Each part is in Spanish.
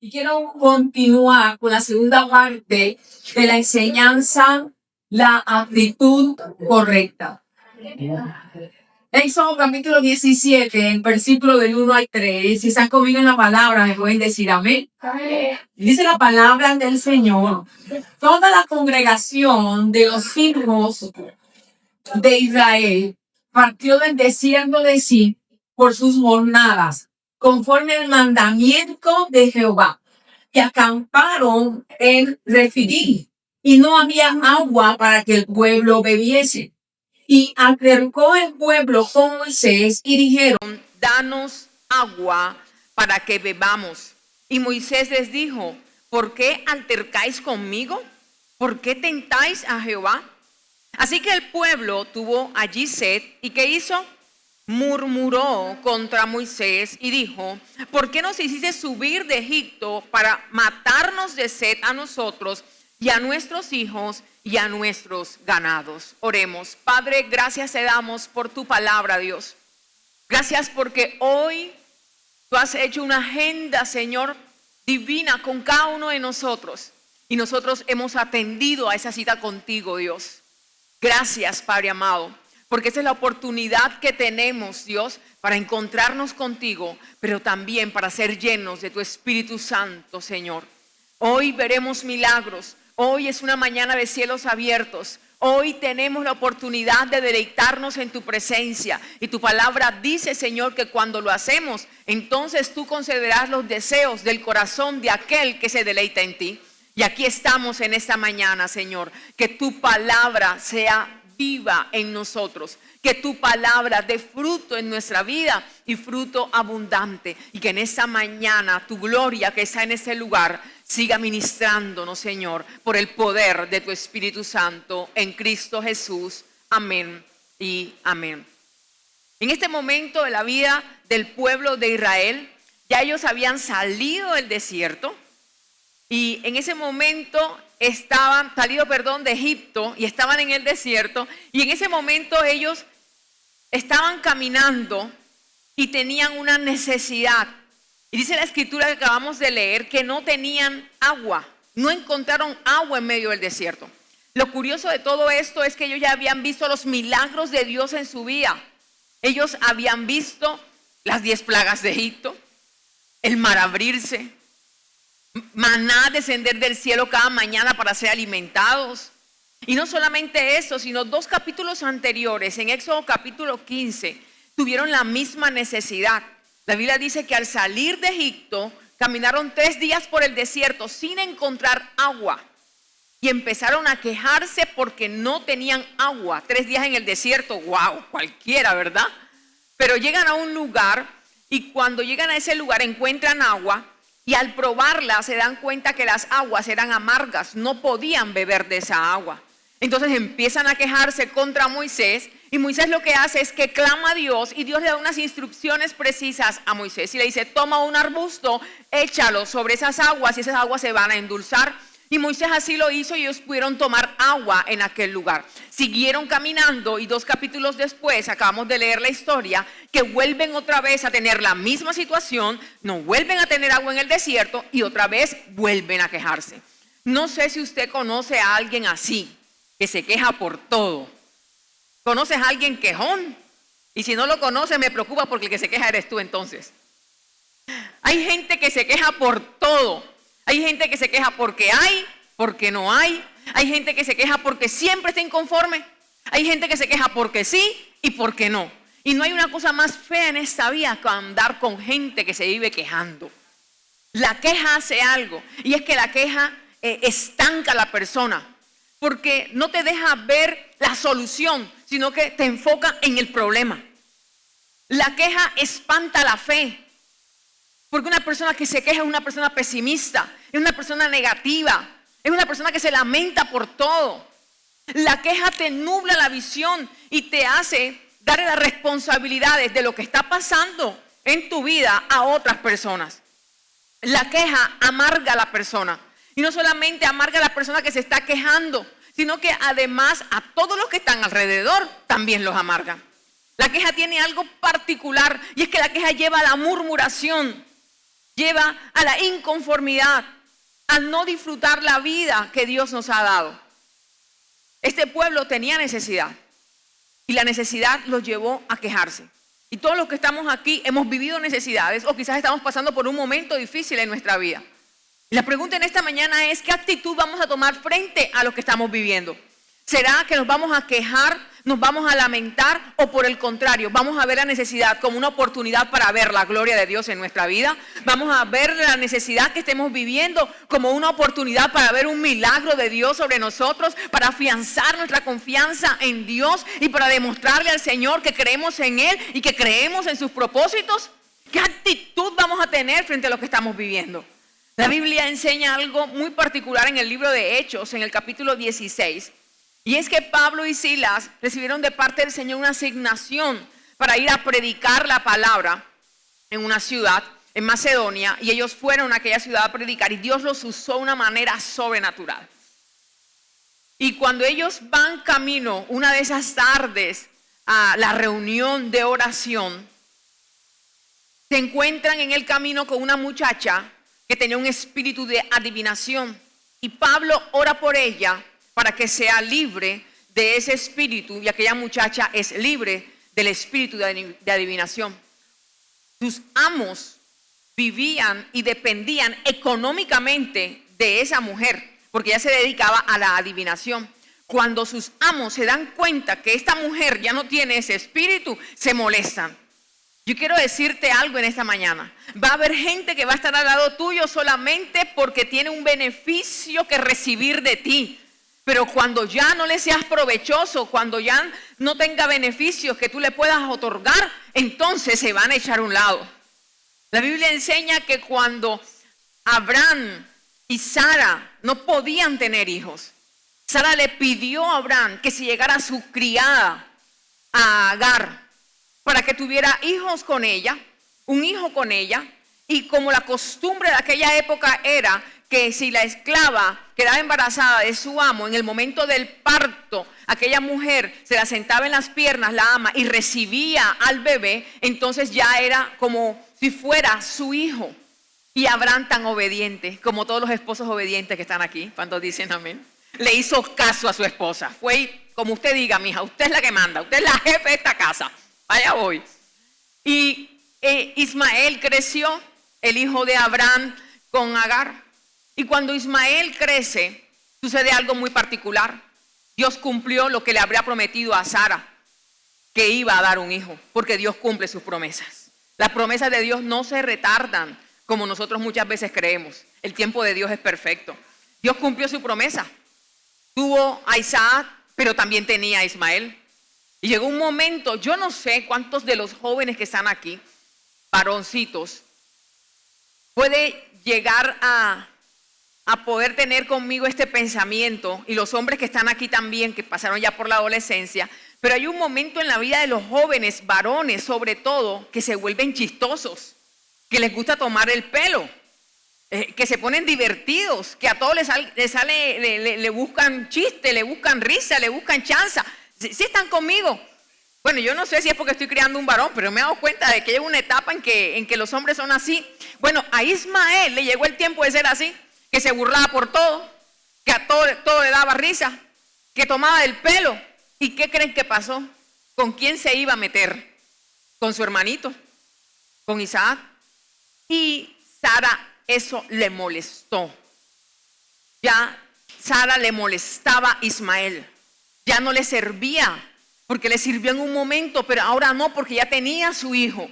Y quiero continuar con la segunda parte de la enseñanza, la actitud correcta. Éxodo capítulo 17, en versículo del 1 al 3. Si están conmigo en la palabra, me pueden decir amén. Dice la palabra del Señor: toda la congregación de los hijos de Israel partió del desierto de Sin por sus jornadas, conforme al mandamiento de Jehová, y acamparon en Refidim, y no había agua para que el pueblo bebiese. Y acercó el pueblo con Moisés y dijeron: danos agua para que bebamos. Y Moisés les dijo: ¿por qué altercáis conmigo? ¿Por qué tentáis a Jehová? Así que el pueblo tuvo allí sed, ¿y qué hizo? Murmuró contra Moisés y dijo: ¿por qué nos hiciste subir de Egipto para matarnos de sed a nosotros y a nuestros hijos y a nuestros ganados? Oremos. Padre, gracias te damos por tu palabra, Dios. Gracias porque hoy tú has hecho una agenda, Señor, divina con cada uno de nosotros. Y nosotros hemos atendido a esa cita contigo, Dios. Gracias, Padre amado, porque esa es la oportunidad que tenemos, Dios, para encontrarnos contigo, pero también para ser llenos de tu Espíritu Santo, Señor. Hoy veremos milagros. Hoy es una mañana de cielos abiertos. Hoy tenemos la oportunidad de deleitarnos en tu presencia. Y tu palabra dice, Señor, que cuando lo hacemos, entonces tú concederás los deseos del corazón de aquel que se deleita en ti. Y aquí estamos en esta mañana, Señor. Que tu palabra sea viva en nosotros. Que tu palabra dé fruto en nuestra vida y fruto abundante. Y que en esta mañana tu gloria que está en este lugar siga ministrándonos, Señor, por el poder de tu Espíritu Santo en Cristo Jesús. Amén y amén. En este momento de la vida del pueblo de Israel, ya ellos habían salido del desierto. Y en ese momento estaban de Egipto y estaban en el desierto. Y en ese momento ellos estaban caminando y tenían una necesidad. Y dice la escritura que acabamos de leer que no tenían agua. No encontraron agua en medio del desierto. Lo curioso de todo esto es que ellos ya habían visto los milagros de Dios en su vida. Ellos habían visto las 10 plagas de Egipto, el mar abrirse, maná descender del cielo cada mañana para ser alimentados. Y no solamente eso, sino 2 capítulos anteriores, en Éxodo capítulo 15, tuvieron la misma necesidad. La Biblia dice que al salir de Egipto, caminaron 3 días por el desierto sin encontrar agua. Y empezaron a quejarse porque no tenían agua. 3 días en el desierto, wow, cualquiera, ¿verdad? Pero llegan a un lugar y cuando llegan a ese lugar encuentran agua. Y al probarla se dan cuenta que las aguas eran amargas, no podían beber de esa agua. Entonces empiezan a quejarse contra Moisés y Moisés lo que hace es que clama a Dios y Dios le da unas instrucciones precisas a Moisés y le dice: toma un arbusto, échalo sobre esas aguas y esas aguas se van a endulzar. Y Moisés así lo hizo y ellos pudieron tomar agua en aquel lugar. Siguieron caminando y 2 capítulos después acabamos de leer la historia que vuelven otra vez a tener la misma situación, no vuelven a tener agua en el desierto y otra vez vuelven a quejarse. No sé si usted conoce a alguien así, que se queja por todo. ¿Conoces a alguien quejón? Y si no lo conoces me preocupa porque el que se queja eres tú entonces. Hay gente que se queja por todo. Hay gente que se queja porque hay, porque no hay. Hay gente que se queja porque siempre está inconforme. Hay gente que se queja porque sí y porque no. Y no hay una cosa más fea en esta vida que andar con gente que se vive quejando. La queja hace algo y es que la queja estanca a la persona porque no te deja ver la solución, sino que te enfoca en el problema. La queja espanta la fe. Porque una persona que se queja es una persona pesimista, es una persona negativa, es una persona que se lamenta por todo. La queja te nubla la visión y te hace darle las responsabilidades de lo que está pasando en tu vida a otras personas. La queja amarga a la persona. Y no solamente amarga a la persona que se está quejando, sino que además a todos los que están alrededor también los amarga. La queja tiene algo particular y es que la queja lleva a la murmuración. lleva a la inconformidad, a no disfrutar la vida que Dios nos ha dado. Este pueblo tenía necesidad y la necesidad los llevó a quejarse. Y todos los que estamos aquí hemos vivido necesidades o quizás estamos pasando por un momento difícil en nuestra vida. Y la pregunta en esta mañana es, ¿qué actitud vamos a tomar frente a lo que estamos viviendo? ¿Será que nos vamos a quejar, nos vamos a lamentar o por el contrario, vamos a ver la necesidad como una oportunidad para ver la gloria de Dios en nuestra vida? ¿Vamos a ver la necesidad que estemos viviendo como una oportunidad para ver un milagro de Dios sobre nosotros, para afianzar nuestra confianza en Dios y para demostrarle al Señor que creemos en Él y que creemos en sus propósitos? ¿Qué actitud vamos a tener frente a lo que estamos viviendo? La Biblia enseña algo muy particular en el libro de Hechos, en el capítulo 16. Y es que Pablo y Silas recibieron de parte del Señor una asignación para ir a predicar la palabra en una ciudad, en Macedonia, y ellos fueron a aquella ciudad a predicar y Dios los usó de una manera sobrenatural. Y cuando ellos van camino, una de esas tardes, a la reunión de oración, se encuentran en el camino con una muchacha que tenía un espíritu de adivinación. Y Pablo ora por ella para que sea libre de ese espíritu, y aquella muchacha es libre del espíritu de adivinación. Sus amos vivían y dependían económicamente de esa mujer, porque ella se dedicaba a la adivinación. Cuando sus amos se dan cuenta que esta mujer ya no tiene ese espíritu, se molestan. Yo quiero decirte algo en esta mañana. Va a haber gente que va a estar al lado tuyo solamente porque tiene un beneficio que recibir de ti. Pero cuando ya no le seas provechoso, cuando ya no tenga beneficios que tú le puedas otorgar, entonces se van a echar a un lado. La Biblia enseña que cuando Abraham y Sara no podían tener hijos, Sara le pidió a Abraham que si llegara su criada a Agar para que tuviera hijos con ella, un hijo con ella, y como la costumbre de aquella época era que si la esclava quedaba embarazada de su amo, en el momento del parto, aquella mujer se la sentaba en las piernas, la ama, y recibía al bebé, entonces ya era como si fuera su hijo. Y Abraham, tan obediente, como todos los esposos obedientes que están aquí, cuando dicen amén, le hizo caso a su esposa. Fue como usted diga, mija, usted es la que manda, usted es la jefe de esta casa, allá voy. Y Ismael creció, el hijo de Abraham, con Agar. Y cuando Ismael crece, sucede algo muy particular. Dios cumplió lo que le habría prometido a Sara, que iba a dar un hijo, porque Dios cumple sus promesas. Las promesas de Dios no se retardan como nosotros muchas veces creemos. El tiempo de Dios es perfecto. Dios cumplió su promesa. Tuvo a Isaac, pero también tenía a Ismael. Y llegó un momento, yo no sé cuántos de los jóvenes que están aquí, varoncitos, puede llegar a poder tener conmigo este pensamiento, y los hombres que están aquí también, que pasaron ya por la adolescencia, pero hay un momento en la vida de los jóvenes, varones sobre todo, que se vuelven chistosos, que les gusta tomar el pelo, que se ponen divertidos, que a todos le buscan chiste, le buscan risa, le buscan chanza. ¿Sí están conmigo? Bueno, yo no sé si es porque estoy criando un varón, pero me he dado cuenta de que hay una etapa en que los hombres son así. Bueno, a Ismael le llegó el tiempo de ser así, que se burlaba por todo, que a todo le daba risa, que tomaba el pelo. ¿Y qué creen que pasó? ¿Con quién se iba a meter? Con su hermanito, con Isaac. Y Sara eso le molestó. Ya Sara le molestaba a Ismael. Ya no le servía, porque le sirvió en un momento, pero ahora no, porque ya tenía a su hijo.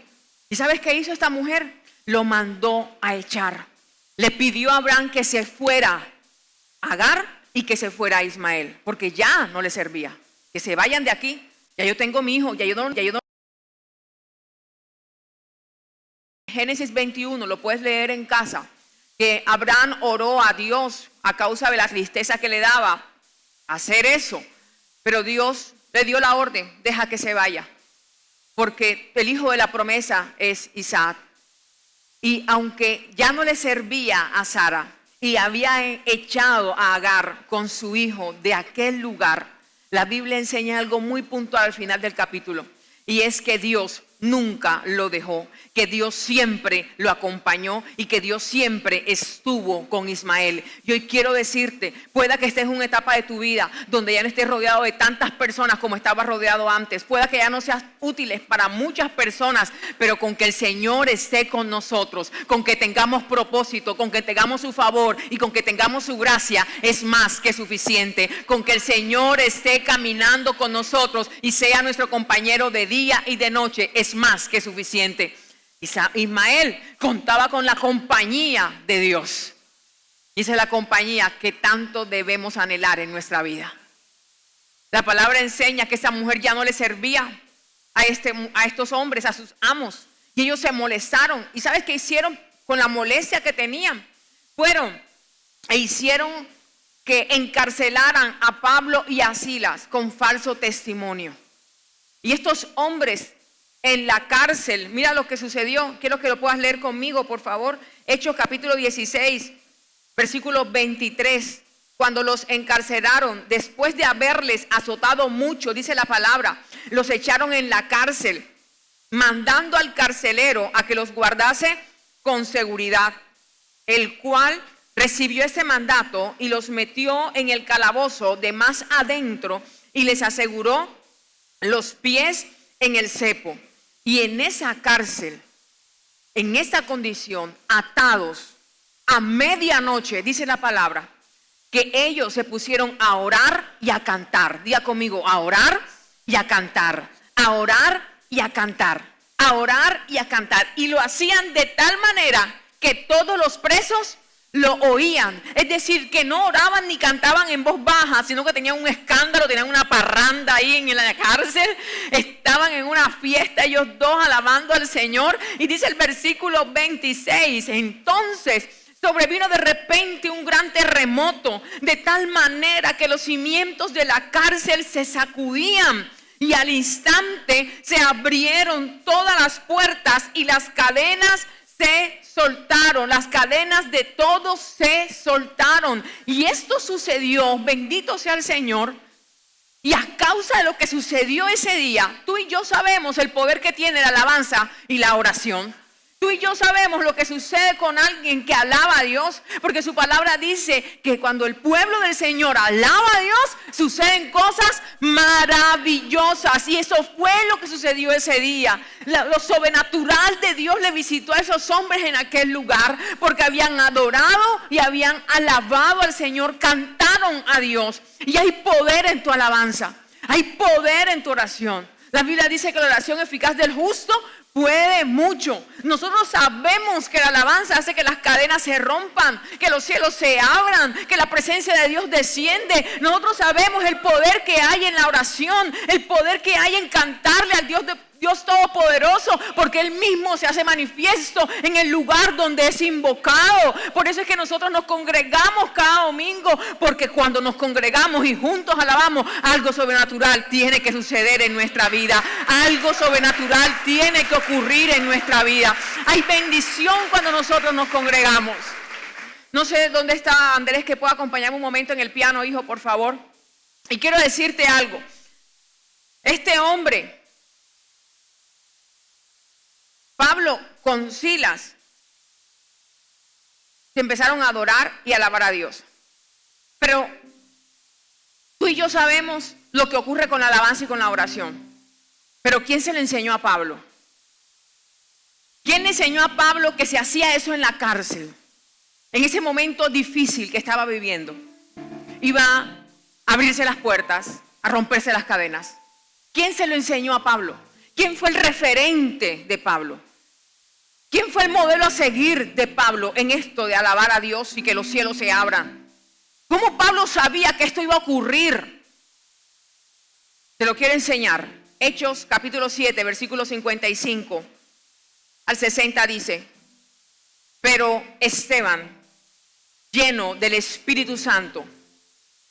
¿Y sabes qué hizo esta mujer? Lo mandó a echar. Le pidió a Abraham que se fuera a Agar y que se fuera a Ismael, porque ya no le servía. Que se vayan de aquí. Ya yo tengo mi hijo, ya yo no. Génesis 21, lo puedes leer en casa, que Abraham oró a Dios a causa de la tristeza que le daba hacer eso, pero Dios le dio la orden, deja que se vaya, porque el hijo de la promesa es Isaac. Y aunque ya no le servía a Sara y había echado a Agar con su hijo de aquel lugar, la Biblia enseña algo muy puntual al final del capítulo, y es que Dios nunca lo dejó, que Dios siempre lo acompañó y que Dios siempre estuvo con Ismael. Y hoy quiero decirte, pueda que estés en una etapa de tu vida donde ya no estés rodeado de tantas personas como estabas rodeado antes, pueda que ya no seas útiles para muchas personas, pero con que el Señor esté con nosotros, con que tengamos propósito, con que tengamos su favor y con que tengamos su gracia, es más que suficiente. Con que el Señor esté caminando con nosotros y sea nuestro compañero de día y de noche, es más que suficiente. Ismael contaba con la compañía de Dios. Y esa es la compañía que tanto debemos anhelar en nuestra vida. La palabra enseña que esa mujer ya no le servía a estos hombres, a sus amos. Y ellos se molestaron. ¿Y sabes qué hicieron con la molestia que tenían? Fueron e hicieron que encarcelaran a Pablo y a Silas con falso testimonio. Y estos hombres en la cárcel, mira lo que sucedió. Quiero que lo puedas leer conmigo, por favor. Hechos capítulo 16, versículo 23. Cuando los encarcelaron, después de haberles azotado mucho, dice la palabra, los echaron en la cárcel, mandando al carcelero a que los guardase con seguridad, el cual recibió ese mandato y los metió en el calabozo de más adentro y les aseguró los pies en el cepo. Y en esa cárcel, en esta condición, atados a medianoche, dice la palabra, que ellos se pusieron a orar y a cantar. Diga conmigo, a orar y a cantar, a orar y a cantar, a orar y a cantar. Y lo hacían de tal manera que todos los presos lo oían. Es decir, que no oraban ni cantaban en voz baja, sino que tenían un escándalo, tenían una parranda ahí en la cárcel. Estaban en una fiesta ellos dos alabando al Señor. Y dice el versículo 26, entonces sobrevino de repente un gran terremoto, de tal manera que los cimientos de la cárcel se sacudían. Y al instante se abrieron todas las puertas y las cadenas se soltaron, las cadenas de todos se soltaron. Y esto sucedió, bendito sea el Señor. Y a causa de lo que sucedió ese día, tú y yo sabemos el poder que tiene la alabanza y la oración. Tú y yo sabemos lo que sucede con alguien que alaba a Dios, porque su palabra dice que cuando el pueblo del Señor alaba a Dios, suceden cosas maravillosas. Y eso fue lo que sucedió ese día. Lo sobrenatural de Dios le visitó a esos hombres en aquel lugar, porque habían adorado y habían alabado al Señor, cantaron a Dios. Y hay poder en tu alabanza, hay poder en tu oración. La Biblia dice que la oración eficaz del justo puede mucho. Nosotros sabemos que la alabanza hace que las cadenas se rompan, que los cielos se abran, que la presencia de Dios desciende. Nosotros sabemos el poder que hay en la oración, el poder que hay en cantarle al Dios Todopoderoso, porque Él mismo se hace manifiesto en el lugar donde es invocado. Por eso es que nosotros nos congregamos cada domingo, porque cuando nos congregamos y juntos alabamos, algo sobrenatural tiene que suceder en nuestra vida. Algo sobrenatural tiene que ocurrir en nuestra vida. Hay bendición cuando nosotros nos congregamos. No sé dónde está Andrés, que pueda acompañarme un momento en el piano, hijo, por favor. Y quiero decirte algo. Este hombre, Pablo con Silas, se empezaron a adorar y a alabar a Dios. Pero tú y yo sabemos lo que ocurre con la alabanza y con la oración. Pero ¿quién se le enseñó a Pablo? ¿Quién le enseñó a Pablo que se hacía eso en la cárcel? En ese momento difícil que estaba viviendo. Iba a abrirse las puertas, a romperse las cadenas. ¿Quién se lo enseñó a Pablo? ¿Quién fue el referente de Pablo? ¿Quién fue el modelo a seguir de Pablo en esto de alabar a Dios y que los cielos se abran? ¿Cómo Pablo sabía que esto iba a ocurrir? Te lo quiero enseñar. Hechos capítulo 7, versículo 55 al 60 dice: pero Esteban, lleno del Espíritu Santo,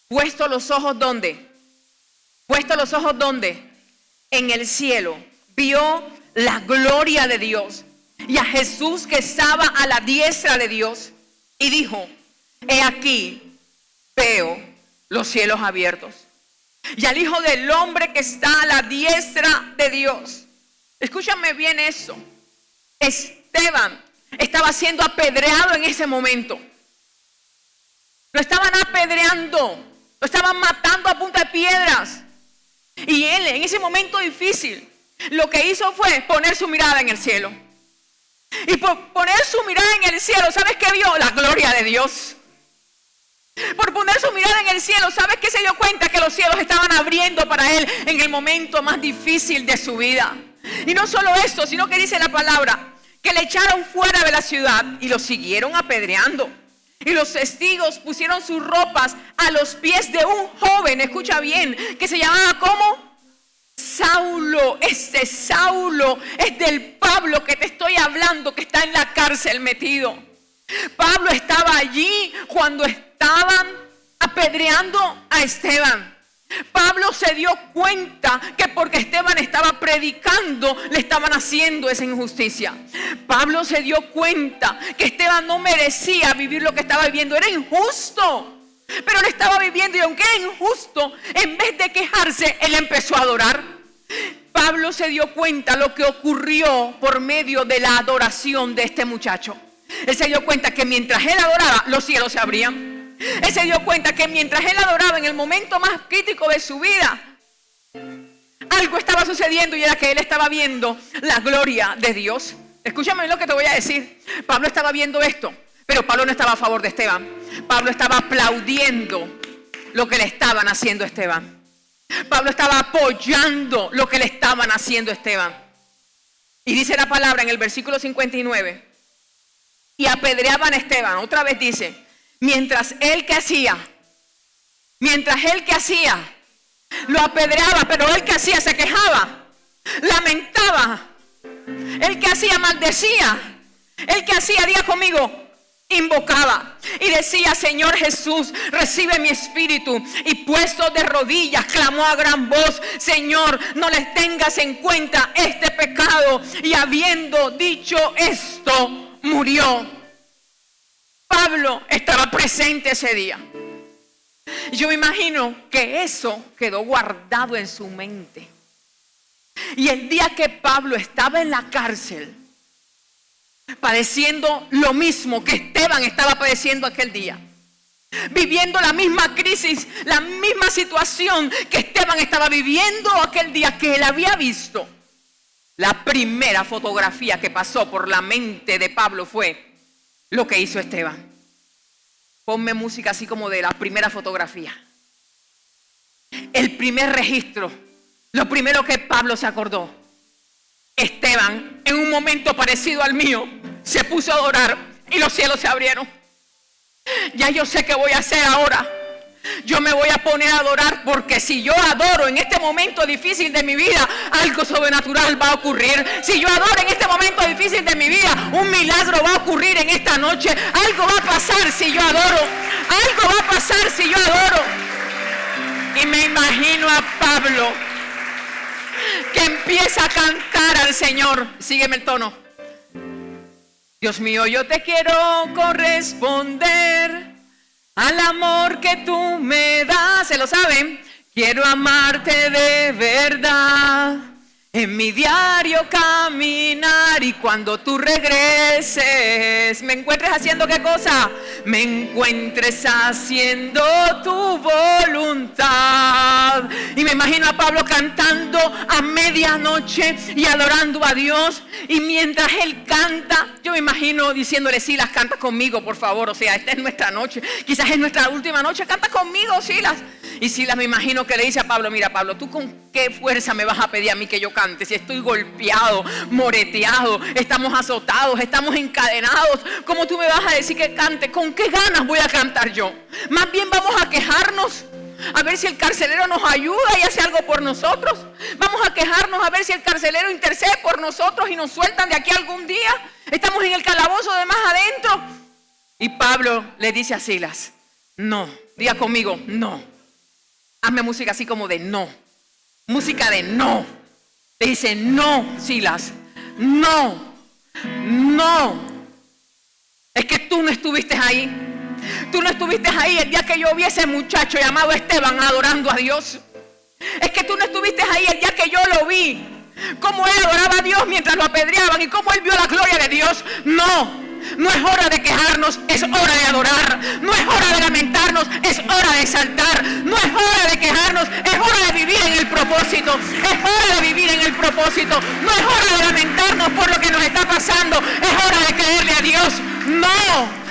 puesto los ojos ¿dónde? Puesto los ojos ¿dónde? En el cielo, vio la gloria de Dios y a Jesús que estaba a la diestra de Dios, y dijo: he aquí, veo los cielos abiertos y al Hijo del Hombre que está a la diestra de Dios. Escúchame bien eso. Esteban estaba siendo apedreado en ese momento. Lo estaban apedreando, lo estaban matando a punta de piedras. Y él, en ese momento difícil, lo que hizo fue poner su mirada en el cielo. Y por poner su mirada en el cielo, ¿sabes qué vio? La gloria de Dios. Por poner su mirada en el cielo, ¿sabes qué se dio cuenta? Que los cielos estaban abriendo para él en el momento más difícil de su vida. Y no solo esto, sino que dice la palabra que le echaron fuera de la ciudad y lo siguieron apedreando. Y los testigos pusieron sus ropas a los pies de un joven, escucha bien, que se llamaba ¿cómo? Saulo. Este Saulo es del Pablo que te estoy hablando, que está en la cárcel metido. Pablo estaba allí cuando estaban apedreando a Esteban. Pablo se dio cuenta que porque Esteban estaba predicando, le estaban haciendo esa injusticia. Pablo se dio cuenta que Esteban no merecía vivir lo que estaba viviendo, era injusto. Pero lo estaba viviendo y aunque era injusto, en vez de quejarse, él empezó a adorar. Pablo se dio cuenta lo que ocurrió por medio de la adoración de este muchacho. Él se dio cuenta que mientras él adoraba, los cielos se abrían. Él se dio cuenta que mientras él adoraba en el momento más crítico de su vida, algo estaba sucediendo y era que él estaba viendo la gloria de Dios. Escúchame lo que te voy a decir. Pablo estaba viendo esto, pero Pablo no estaba a favor de Esteban. Pablo estaba aplaudiendo lo que le estaban haciendo a Esteban. Pablo estaba apoyando lo que le estaban haciendo a Esteban. Y dice la palabra en el versículo 59. Y apedreaban a Esteban. Otra vez dice, mientras él que hacía, lo apedreaba, pero él que hacía se quejaba, lamentaba. El que hacía maldecía. El que hacía, diga conmigo, invocaba y decía, Señor Jesús, recibe mi espíritu. Y puesto de rodillas clamó a gran voz, Señor, no les tengas en cuenta este pecado. Y habiendo dicho esto, murió. Pablo estaba presente ese día. Yo me imagino que eso quedó guardado en su mente. Y el día que Pablo estaba en la cárcel, padeciendo lo mismo que Esteban estaba padeciendo aquel día, viviendo la misma crisis, la misma situación que Esteban estaba viviendo aquel día, que él había visto, la primera fotografía que pasó por la mente de Pablo fue lo que hizo Esteban. Ponme música así como de la primera fotografía. El primer registro, lo primero que Pablo se acordó. Esteban, en un momento parecido al mío, se puso a adorar y los cielos se abrieron. Ya yo sé qué voy a hacer ahora. Yo me voy a poner a adorar, porque si yo adoro en este momento difícil de mi vida, algo sobrenatural va a ocurrir. Si yo adoro en este momento difícil de mi vida, un milagro va a ocurrir en esta noche. Algo va a pasar si yo adoro. Algo va a pasar si yo adoro. Y me imagino a Pablo que empieza a cantar al Señor. Sígueme el tono. Dios mío, yo te quiero corresponder al amor que tú me das. ¿Se lo saben? Quiero amarte de verdad, en mi diario caminar, y cuando tú regreses me encuentres haciendo ¿qué cosa? Me encuentres haciendo tu voluntad. Y me imagino a Pablo cantando a medianoche y adorando a Dios. Y mientras él canta, yo me imagino diciéndole, Silas, canta conmigo, por favor. O sea, esta es nuestra noche, quizás es nuestra última noche, canta conmigo, Silas. Y Silas, me imagino que le dice a Pablo, mira Pablo, ¿tú con qué fuerza me vas a pedir a mí que yo cante? Si estoy golpeado, moreteado, estamos azotados, estamos encadenados, ¿cómo tú me vas a decir que cante? ¿Con qué ganas voy a cantar yo? Más bien vamos a quejarnos, a ver si el carcelero nos ayuda y hace algo por nosotros. Vamos a quejarnos a ver si el carcelero intercede por nosotros y nos sueltan de aquí algún día. Estamos en el calabozo de más adentro. Y Pablo le dice a Silas, no, diga conmigo, no. Hazme música así como de no. Música de no. Le dice, no, Silas, no, no. Es que tú no estuviste ahí. Tú no estuviste ahí el día que yo vi a ese muchacho llamado Esteban adorando a Dios. Es que tú no estuviste ahí el día que yo lo vi cómo él adoraba a Dios mientras lo apedreaban y cómo él vio la gloria de Dios. No es hora de quejarnos, es hora de adorar. No es hora de lamentarnos, es hora de exaltar. No es hora de quejarnos, es hora de vivir en el propósito. Es hora de vivir en el propósito. No es hora de lamentarnos por lo que nos está pasando, es hora de creerle a Dios. No.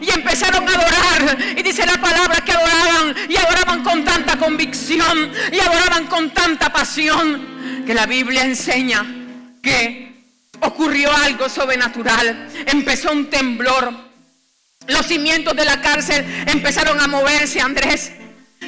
Y empezaron a adorar. Y dice la palabra que adoraban. Y adoraban con tanta convicción. Y adoraban con tanta pasión. Que la Biblia enseña que ocurrió algo sobrenatural. Empezó un temblor. Los cimientos de la cárcel empezaron a moverse, Andrés.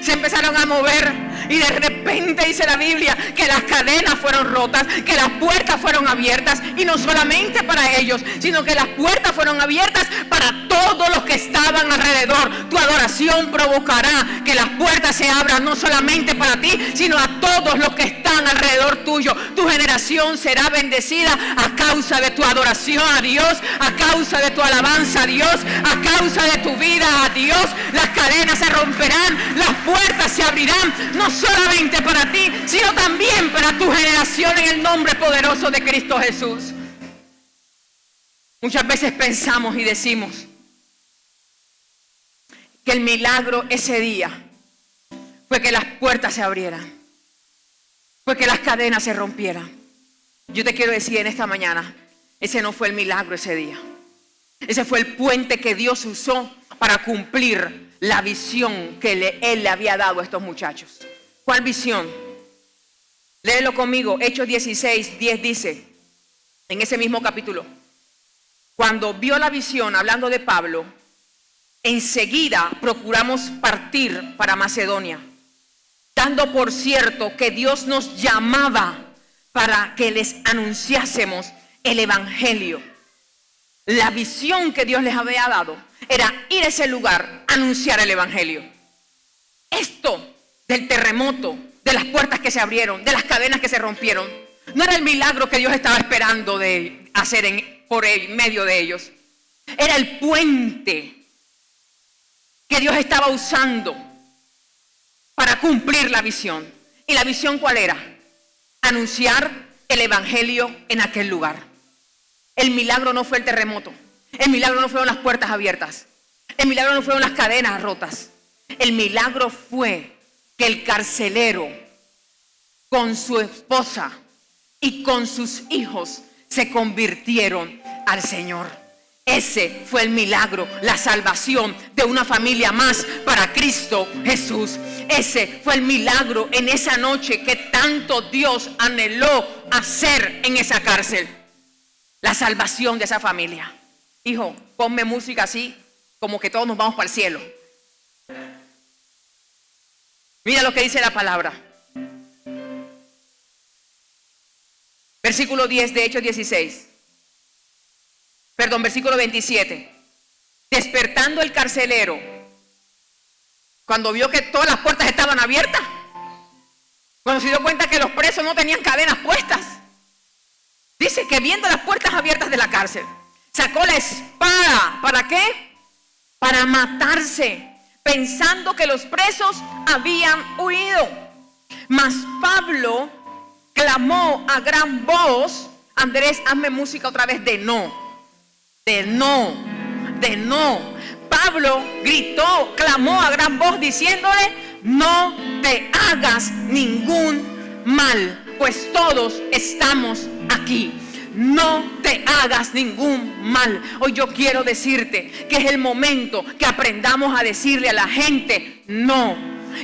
Se empezaron a mover. Y de repente dice la Biblia que las cadenas fueron rotas, que las puertas fueron abiertas. Y no solamente para ellos, sino que las puertas fueron abiertas para todos los que estaban alrededor. Tu adoración provocará que las puertas se abran no solamente para ti, sino a todos los que están alrededor tuyo. Tu generación será bendecida a causa de tu adoración a Dios, a causa de tu alabanza a Dios, a causa de tu vida a Dios. Las cadenas se romperán, las puertas se abrirán, no solamente para ti, sino también para tu generación, en el nombre poderoso de Cristo Jesús. Muchas veces pensamos y decimos que el milagro ese día fue que las puertas se abrieran, fue que las cadenas se rompieran. Yo te quiero decir en esta mañana, ese no fue el milagro ese día. Ese fue el puente que Dios usó para cumplir la visión que Él le había dado a estos muchachos. ¿Cuál visión? Léelo conmigo. Hechos 16:10 dice, en ese mismo capítulo: cuando vio la visión, hablando de Pablo, enseguida procuramos partir para Macedonia, dando por cierto que Dios nos llamaba para que les anunciásemos el evangelio. La visión que Dios les había dado era ir a ese lugar, anunciar el evangelio. Esto del terremoto, de las puertas que se abrieron, de las cadenas que se rompieron, no era el milagro que Dios estaba esperando de hacer por medio de ellos. Era el puente que Dios estaba usando para cumplir la visión. ¿Y la visión cuál era? Anunciar el evangelio en aquel lugar. El milagro no fue el terremoto. El milagro no fueron las puertas abiertas. El milagro no fueron las cadenas rotas. El milagro fue que el carcelero con su esposa y con sus hijos se convirtieron al Señor. Ese fue el milagro, la salvación de una familia más para Cristo Jesús. Ese fue el milagro en esa noche que tanto Dios anheló hacer en esa cárcel. La salvación de esa familia. Hijo, ponme música así, como que todos nos vamos para el cielo. Mira lo que dice la palabra. Versículo 10 de Hechos 16. Perdón, versículo 27. Despertando el carcelero, cuando vio que todas las puertas estaban abiertas, cuando se dio cuenta que los presos no tenían cadenas puestas, dice que viendo las puertas abiertas de la cárcel, sacó la espada. ¿Para qué? Para matarse, pensando que los presos habían huido. Mas Pablo clamó a gran voz. Andrés, hazme música otra vez de no. Pablo gritó, clamó a gran voz diciéndole: no te hagas ningún mal, pues todos estamos aquí. No te hagas ningún mal. Hoy yo quiero decirte que es el momento que aprendamos a decirle a la gente no.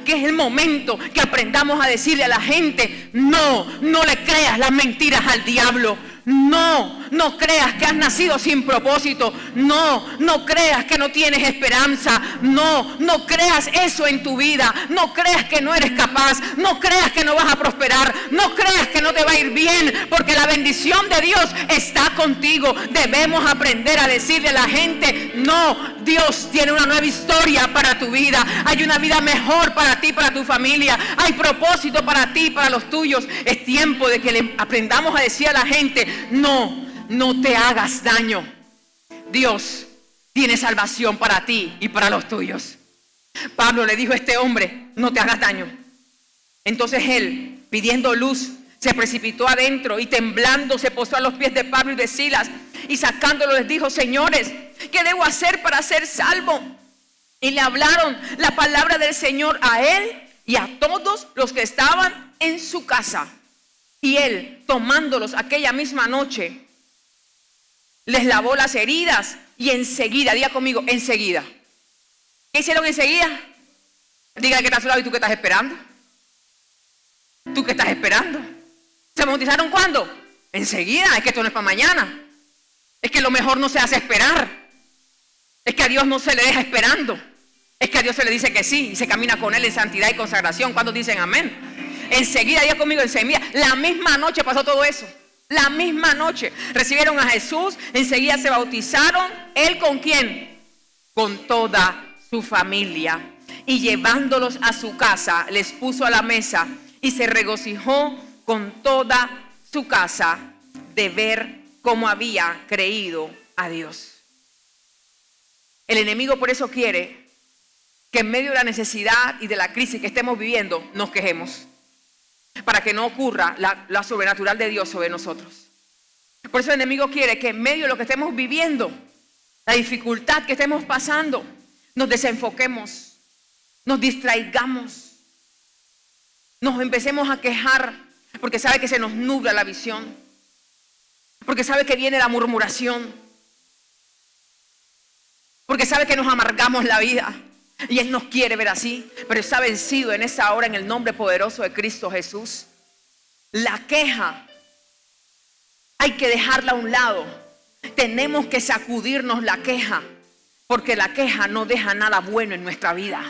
Que es el momento que aprendamos a decirle a la gente no. No le creas las mentiras al diablo. No creas que has nacido sin propósito. No creas que no tienes esperanza. No creas eso en tu vida. No creas que no eres capaz. No creas que no vas a prosperar. No creas que no te va a ir bien, porque la bendición de Dios está contigo. Debemos aprender a decirle a la gente no. Dios tiene una nueva historia para tu vida. Hay una vida mejor para ti, para tu familia. Hay propósito para ti, para los tuyos. Es tiempo de que le aprendamos a decir a la gente no te hagas daño. Dios tiene salvación para ti y para los tuyos. Pablo le dijo a este hombre: no te hagas daño. Entonces él pidiendo luz, se precipitó adentro y temblando se postró a los pies de Pablo y de Silas y sacándolo les dijo: señores, ¿qué debo hacer para ser salvo? Y le hablaron la palabra del Señor a él y a todos los que estaban en su casa. Y él, tomándolos aquella misma noche, les lavó las heridas y enseguida, diga conmigo, enseguida. ¿Qué hicieron enseguida? Diga que está a su lado: ¿y tú qué estás esperando? ¿Tú qué estás esperando? ¿Se bautizaron cuándo? Enseguida. Es que esto no es para mañana. Es que lo mejor no se hace esperar. Es que a Dios no se le deja esperando. Es que a Dios se le dice que sí y se camina con Él en santidad y consagración. ¿Cuántos dicen amén? Enseguida, diga conmigo, enseguida. La misma noche pasó todo eso. La misma noche recibieron a Jesús. Enseguida se bautizaron. ¿Él con quién? Con toda su familia. Y llevándolos a su casa, les puso a la mesa y se regocijó con toda su casa de ver cómo había creído a Dios. El enemigo por eso quiere que en medio de la necesidad y de la crisis que estemos viviendo nos quejemos, para que no ocurra la sobrenatural de Dios sobre nosotros. Por eso el enemigo quiere que en medio de lo que estemos viviendo, la dificultad que estemos pasando, nos desenfoquemos, nos distraigamos, nos empecemos a quejar, porque sabe que se nos nubla la visión, porque sabe que viene la murmuración, porque sabe que nos amargamos la vida y Él nos quiere ver así, pero está vencido en esta hora en el nombre poderoso de Cristo Jesús. La queja hay que dejarla a un lado. Tenemos que sacudirnos la queja, porque la queja no deja nada bueno en nuestra vida.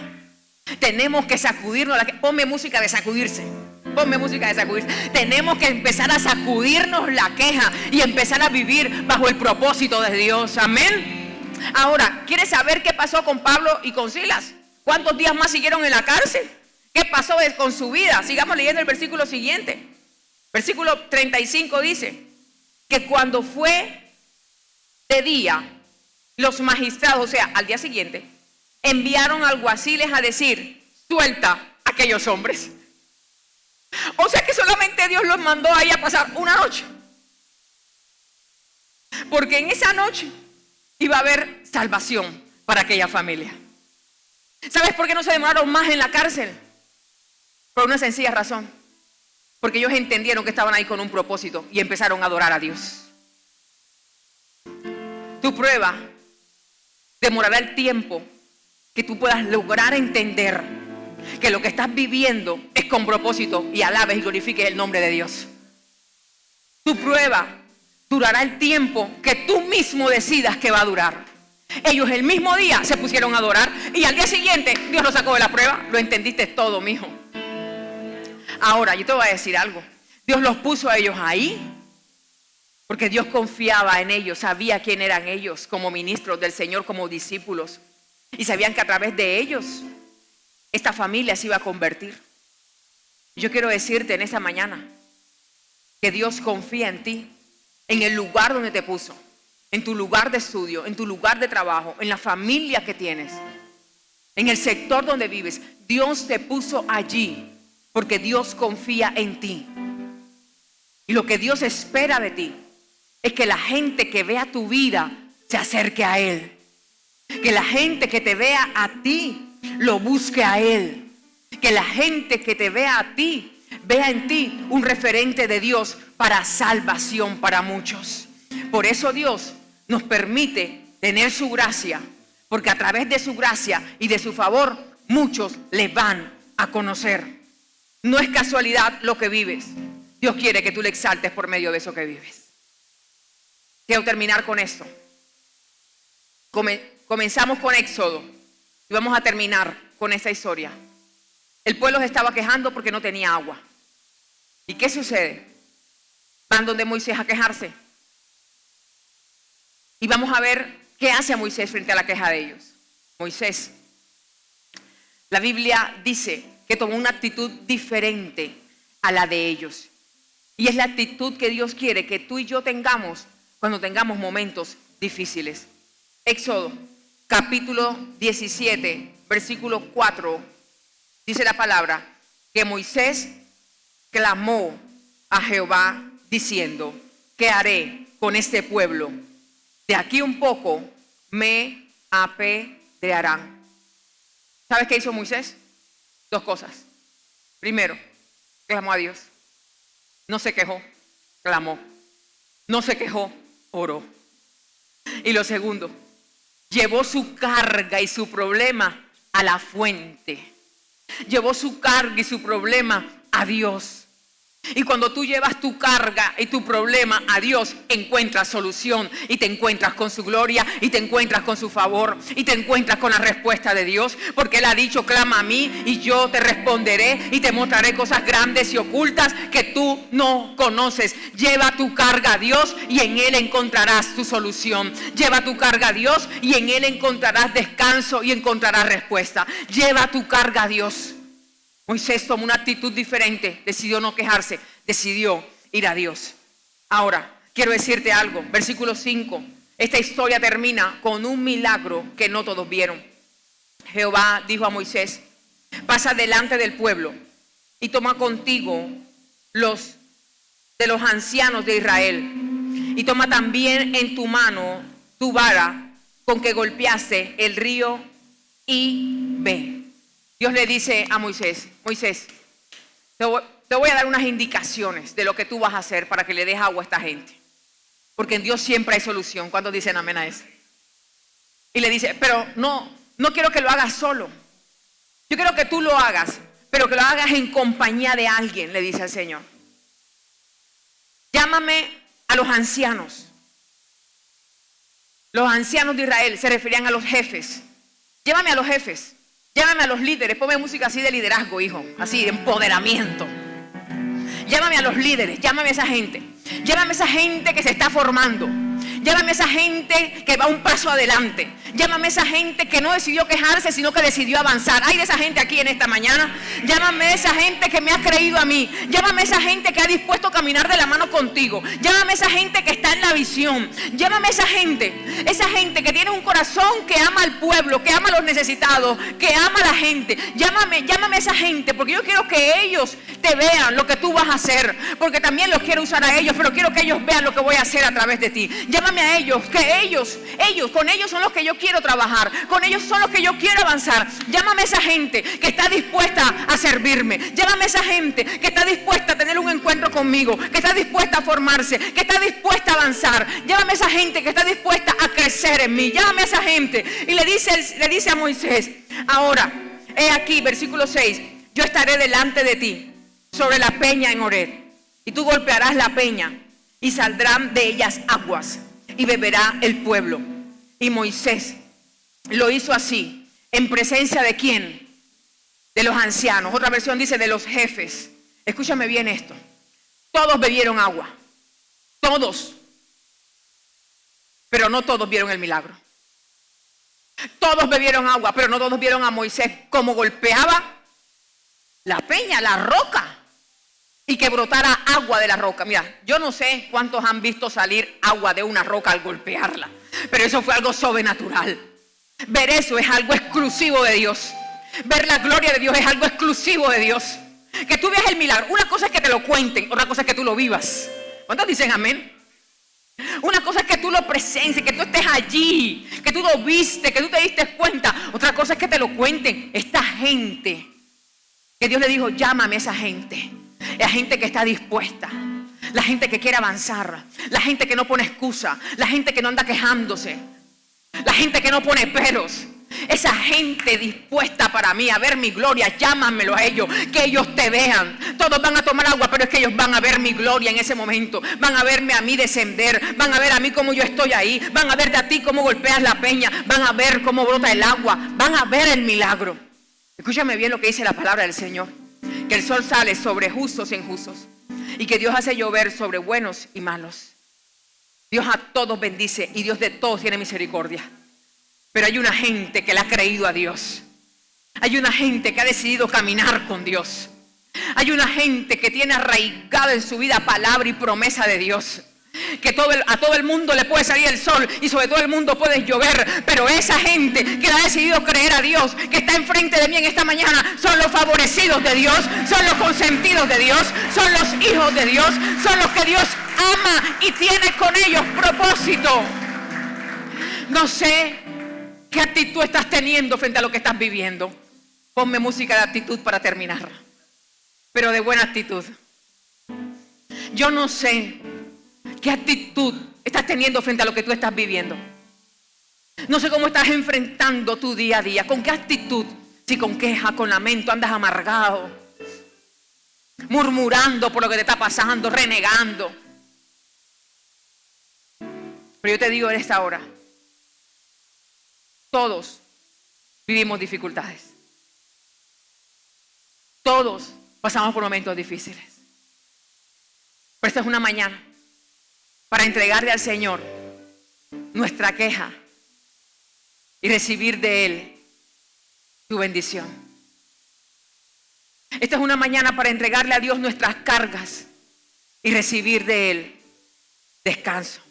Tenemos que sacudirnos la queja. Ponme música de sacudirse. Ponme música de sacudirse. Tenemos que empezar a sacudirnos la queja y empezar a vivir bajo el propósito de Dios. Amén. Ahora, ¿quieres saber qué pasó con Pablo y con Silas? ¿Cuántos días más siguieron en la cárcel? ¿Qué pasó con su vida? Sigamos leyendo el versículo siguiente. Versículo 35 dice que cuando fue de día, los magistrados, o sea, al día siguiente, enviaron alguaciles a decir: suelta a aquellos hombres. O sea que solamente Dios los mandó ahí a pasar una noche, porque en esa noche iba a haber salvación para aquella familia. ¿Sabes por qué no se demoraron más en la cárcel? Por una sencilla razón: porque ellos entendieron que estaban ahí con un propósito y empezaron a adorar a Dios. Tu prueba demorará el tiempo que tú puedas lograr entender que lo que estás viviendo es con propósito y alabes y glorifiques el nombre de Dios. Tu prueba durará el tiempo que tú mismo decidas que va a durar. Ellos el mismo día se pusieron a adorar y al día siguiente Dios los sacó de la prueba. Lo entendiste todo, mijo. Ahora, yo te voy a decir algo. Dios los puso a ellos ahí porque Dios confiaba en ellos, sabía quién eran ellos como ministros del Señor, como discípulos, y sabían que a través de ellos esta familia se iba a convertir. Yo quiero decirte en esta mañana que Dios confía en ti, en el lugar donde te puso, en tu lugar de estudio, en tu lugar de trabajo, en la familia que tienes, en el sector donde vives. Dios te puso allí porque Dios confía en ti. Y lo que Dios espera de ti es que la gente que vea tu vida se acerque a Él. Que la gente que te vea a ti lo busque a Él. Que la gente que te vea a ti vea en ti un referente de Dios para salvación para muchos. Por eso Dios nos permite tener su gracia, porque a través de su gracia y de su favor muchos le van a conocer. No es casualidad lo que vives. Dios quiere que tú le exaltes por medio de eso que vives. Quiero terminar con esto. Comenzamos con Éxodo y vamos a terminar con esta historia. El pueblo se estaba quejando porque no tenía agua. ¿Y qué sucede? Van donde Moisés a quejarse. Y vamos a ver qué hace Moisés frente a la queja de ellos. Moisés, la Biblia dice que tomó una actitud diferente a la de ellos. Y es la actitud que Dios quiere que tú y yo tengamos cuando tengamos momentos difíciles. Éxodo, capítulo 17, versículo 4, dice la palabra que Moisés clamó a Jehová diciendo: ¿qué haré con este pueblo? De aquí un poco me apedrearán. ¿Sabes qué hizo Moisés? Dos cosas. Primero, clamó a Dios. No se quejó, clamó. No se quejó, oró. Y lo segundo, llevó su carga y su problema a la fuente. Llevó su carga y su problema a Dios. Y cuando tú llevas tu carga y tu problema a Dios, encuentras solución y te encuentras con su gloria y te encuentras con su favor y te encuentras con la respuesta de Dios, porque Él ha dicho: clama a mí y yo te responderé y te mostraré cosas grandes y ocultas que tú no conoces. Lleva tu carga a Dios y en Él encontrarás tu solución. Lleva tu carga a Dios y en Él encontrarás descanso y encontrarás respuesta. Lleva tu carga a Dios. Moisés tomó una actitud diferente, decidió no quejarse, decidió ir a Dios. Ahora, quiero decirte algo, versículo 5, esta historia termina con un milagro que no todos vieron. Jehová dijo a Moisés: pasa delante del pueblo y toma contigo los ancianos de Israel, y toma también en tu mano tu vara con que golpeaste el río, y ve. Dios le dice a Moisés: Moisés, te voy a dar unas indicaciones de lo que tú vas a hacer para que le des agua a esta gente. Porque en Dios siempre hay solución. ¿Cuántos dicen amén a eso? Y le dice: pero no quiero que lo hagas solo. Yo quiero que tú lo hagas, pero que lo hagas en compañía de alguien, le dice el Señor. Llámame a los ancianos. Los ancianos de Israel se referían a los jefes. Llámame a los jefes. Llámame a los líderes. Ponme música así de liderazgo, hijo. Así de empoderamiento. Llámame a los líderes. Llámame a esa gente. Llámame a esa gente que se está formando. Llámame a esa gente que va un paso adelante. Llámame a esa gente que no decidió quejarse, sino que decidió avanzar. Hay de esa gente aquí en esta mañana. Llámame a esa gente que me ha creído a mí. Llámame a esa gente que ha dispuesto a caminar de la mano contigo. Llámame a esa gente que está en la visión. Llámame a esa gente que tiene un corazón que ama al pueblo, que ama a los necesitados, que ama a la gente. Llámame a esa gente, porque yo quiero que ellos te vean lo que tú vas a hacer, porque también los quiero usar a ellos, pero quiero que ellos vean lo que voy a hacer a través de ti. Llámame a ellos, que ellos, con ellos son los que yo quiero trabajar, con ellos son los que yo quiero avanzar. Llámame a esa gente que está dispuesta a servirme. Llámame a esa gente que está dispuesta a tener un encuentro conmigo, que está dispuesta a formarse, que está dispuesta a avanzar. Llámame a esa gente que está dispuesta a crecer en mí. Llámame a esa gente. Y le dice a Moisés: ahora, he aquí, versículo 6, yo estaré delante de ti sobre la peña en Horeb, y tú golpearás la peña y saldrán de ellas aguas, y beberá el pueblo. Y Moisés lo hizo así, en presencia de ¿quién? De los ancianos. Otra versión dice de los jefes. Escúchame bien esto. Todos bebieron agua. Todos. Pero no todos vieron el milagro. Todos bebieron agua, pero no todos vieron a Moisés como golpeaba la peña, la roca, y que brotara agua de la roca. Mira, yo no sé cuántos han visto salir agua de una roca al golpearla, pero eso fue algo sobrenatural. Ver eso es algo exclusivo de Dios. Ver la gloria de Dios es algo exclusivo de Dios. Que tú veas el milagro. Una cosa es que te lo cuenten, otra cosa es que tú lo vivas. ¿Cuántos dicen amén? Una cosa es que tú lo presencies, que tú estés allí, que tú lo viste, que tú te diste cuenta. Otra cosa es que te lo cuenten. Esta gente que Dios le dijo: llámame a esa gente. La gente que está dispuesta, la gente que quiere avanzar, la gente que no pone excusa, la gente que no anda quejándose, la gente que no pone peros. Esa gente dispuesta para mí a ver mi gloria, llámamelo a ellos, que ellos te vean. Todos van a tomar agua, pero es que ellos van a ver mi gloria en ese momento. Van a verme a mí descender, van a ver a mí cómo yo estoy ahí, van a ver de a ti cómo golpeas la peña, van a ver cómo brota el agua, van a ver el milagro. Escúchame bien lo que dice la palabra del Señor: que el sol sale sobre justos e injustos, y que Dios hace llover sobre buenos y malos. Dios a todos bendice y Dios de todos tiene misericordia. Pero hay una gente que le ha creído a Dios. Hay una gente que ha decidido caminar con Dios. Hay una gente que tiene arraigada en su vida palabra y promesa de Dios. Que a todo el mundo le puede salir el sol y sobre todo el mundo puede llover, pero esa gente que ha decidido creer a Dios, que está enfrente de mí en esta mañana, son los favorecidos de Dios, son los consentidos de Dios, son los hijos de Dios, son los que Dios ama y tiene con ellos propósito. No sé qué actitud estás teniendo frente a lo que estás viviendo. Ponme música de actitud para terminar, pero de buena actitud. Yo no sé qué actitud estás teniendo frente a lo que tú estás viviendo. No sé cómo estás enfrentando tu día a día. ¿Con qué actitud? Si con queja, con lamento, andas amargado, murmurando por lo que te está pasando, renegando. Pero yo te digo en esta hora, todos vivimos dificultades. Todos pasamos por momentos difíciles. Pero esta es una mañana para entregarle al Señor nuestra queja y recibir de Él su bendición. Esta es una mañana para entregarle a Dios nuestras cargas y recibir de Él descanso.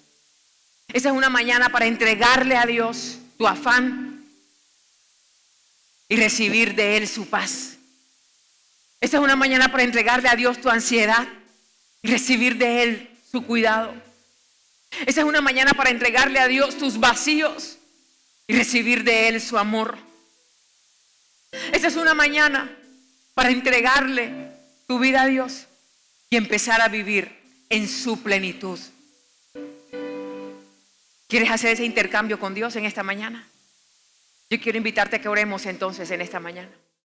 Esta es una mañana para entregarle a Dios tu afán y recibir de Él su paz. Esta es una mañana para entregarle a Dios tu ansiedad y recibir de Él su cuidado. Esta es una mañana para entregarle a Dios tus vacíos y recibir de Él su amor. Esta es una mañana para entregarle tu vida a Dios y empezar a vivir en su plenitud. ¿Quieres hacer ese intercambio con Dios en esta mañana? Yo quiero invitarte a que oremos entonces en esta mañana.